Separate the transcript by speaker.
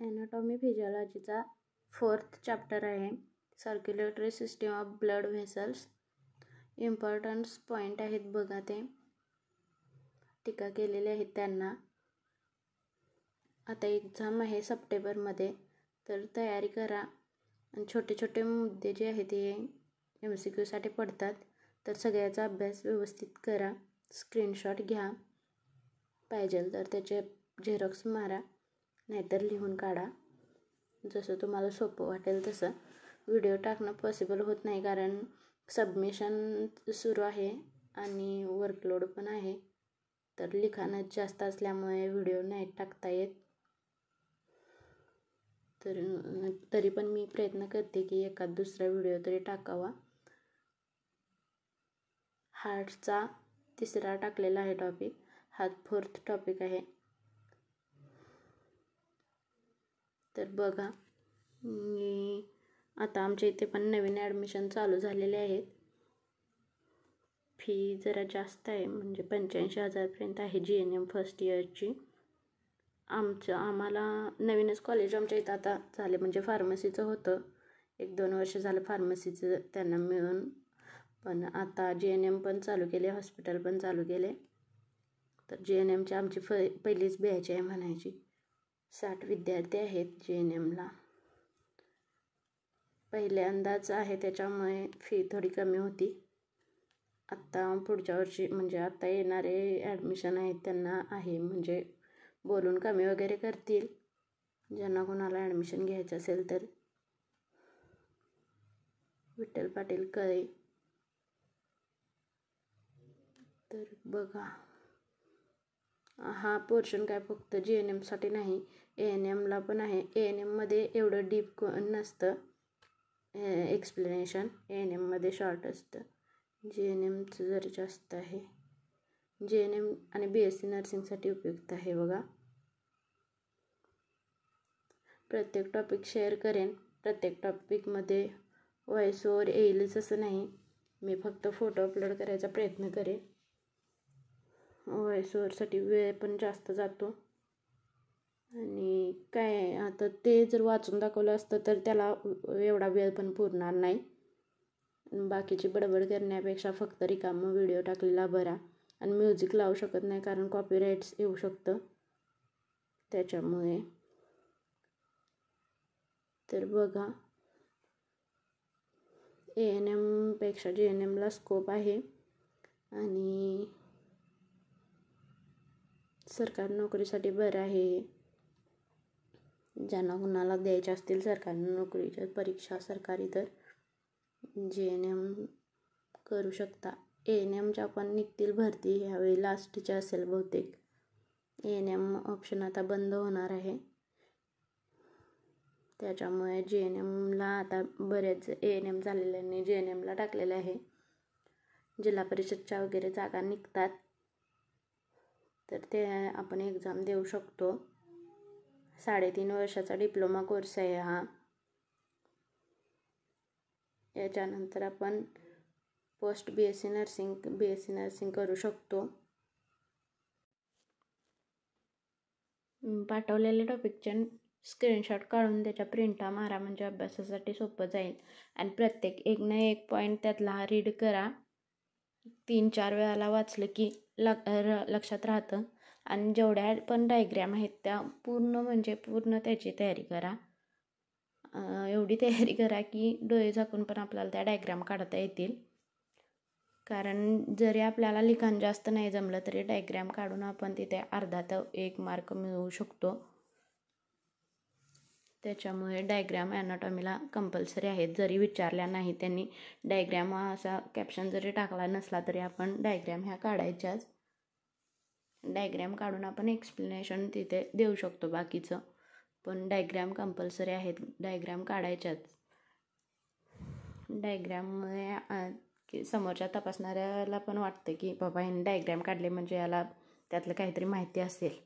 Speaker 1: Anatomy फिजिओलॉजीचा 4th chapter आहे. Circulatory system of blood vessels. Importance point आहेत बघा, ते टीका केलेले आहेत त्यांना. आता एक्झाम आहे सप्टेंबरमध्ये, तर तयारी करा. आणि छोटे छोटे मुद्दे जे आहेत ते MCQ साठी पडतात, तर सगळ्याचा अभ्यास व्यवस्थित करा. स्क्रीनशॉट घ्या, पाहिजे तर त्याचे झेरॉक्स मारा, नाहीतर लिहून काढा. जसं तुम्हाला सोपं वाटेल तसं. व्हिडिओ टाकणं पॉसिबल होत नाही कारण सबमिशन सुरू आहे आणि वर्कलोड पण आहे, तर लिखाणच जास्त असल्यामुळे व्हिडिओ नाही टाकता येत. तरी पण मी प्रयत्न करते की एखाद दुसरा व्हिडिओ तरी टाकावा. हार्टचा 3रा टाकलेला आहे टॉपिक, हा 4th टॉपिक आहे. तर बघा, मी आता आमच्या इथे पण नवीन ॲडमिशन चालू झालेले आहेत. फी जरा जास्त आहे, म्हणजे 85,000पर्यंत आहे GNM फर्स्ट इयरची. आम्हाला नवीनच कॉलेज आमच्या इथं आता झाले, म्हणजे फार्मसीचं होतं, 1-2 वर्ष झालं फार्मसीचं त्यांना मिळून, पण आता GNM पण चालू केले, हॉस्पिटल पण चालू केले. तर GNMची आमची पहिलीच बॅच आहे म्हणायची. 60 विद्यार्थी आहेत GNMला. पहिल्यांदाच आहे त्याच्यामुळे फी थोडी कमी होती. आत्ता पुढच्या वर्षी म्हणजे आता येणारे ॲडमिशन आहेत त्यांना आहे, म्हणजे बोलून कमी वगैरे करतील ज्यांना कोणाला ॲडमिशन घ्यायचं असेल तर. विठ्ठल पाटील कळे. तर बघा, हा पोर्शन काय फक्त GNMसाठी नाही, ANMला पण आहे. ANMमध्ये एवढं डीप नसतं एक्सप्लेनेशन, ANMमध्ये शॉर्ट असतं. GNMचं जरा जास्त आहे. GNM आणि BSc नर्सिंगसाठी उपयुक्त आहे बघा. प्रत्येक टॉपिक शेअर करेन. प्रत्येक टॉपिकमध्ये व्हॉइस ओव्हर येईलच असं नाही, मी फक्त फोटो अपलोड करायचा प्रयत्न करेन. व्हॉइस ओव्हरसाठी वेळ पण जास्त जातो आणि काय, आता ते जर वाचून दाखवलं असतं तर त्याला एवढा वेळ पण पुरणार नाही. बाकीची बडबड करण्यापेक्षा फक्त रिकामं व्हिडिओ टाकलेला बरा. आणि म्युझिक लावू शकत नाही कारण कॉपीराईट्स येऊ शकतं त्याच्यामुळे. तर बघा, ANMपेक्षा GNMला स्कोप आहे आणि सरकारी नोकरीसाठी बरं आहे. ज्यांना कुणाला द्यायच्या असतील सरकारी नोकरीच्या परीक्षा सरकारी, तर GNM करू शकता. ANMच्या पण निघतील भरती, ह्यावेळी लास्टच्या असेल बहुतेक. ANM ऑप्शन आता बंद होणार आहे, त्याच्यामुळे GNMला आता बरेच ANM झालेल्यांनी GNMला टाकलेलं आहे. जिल्हा परिषदच्या वगैरे जागा निघतात, तर ते आपण एक्झाम देऊ शकतो. 3.5 वर्षाचा डिप्लोमा कोर्स आहे हा. याच्यानंतर आपण पोस्ट BSc नर्सिंग करू शकतो. पाठवलेल्या टॉपिकच्या स्क्रीनशॉट काढून त्याच्या प्रिंटा मारा, म्हणजे अभ्यासासाठी सोपं जाईल. आणि प्रत्येक एक ना एक पॉईंट त्यातला रीड करा. 3-4 वेळाला वाचलं की लक्षात राहतं. आणि जेवढ्या पण डायग्रॅम आहेत त्या पूर्ण त्याची तयारी करा. एवढी तयारी करा की डोळे झाकून पण आपल्याला त्या डायग्रॅम काढता येतील. कारण जरी आपल्याला लिखाण जास्त नाही जमलं तरी डायग्रॅम काढून आपण तिथे अर्धा ते 1 मार्क मिळवू शकतो. त्याच्यामुळे डायग्रॅम ॲनाटॉमीला कंपल्सरी आहेत. जरी विचारल्या नाही त्यांनी, डायग्रॅम असा कॅप्शन जरी टाकला नसला तरी आपण डायग्रॅम ह्या काढायच्याच. डायग्रॅम काढून आपण एक्सप्लेनेशन तिथे देऊ शकतो बाकीचं, पण डायग्रॅम कंपल्सरी आहेत, डायग्रॅम काढायच्याच. डायग्रॅममुळे समोरच्या तपासणाऱ्याला पण वाटतं की बाबा ह्याने डायग्रॅम काढले म्हणजे याला त्यातलं काहीतरी माहिती असेल.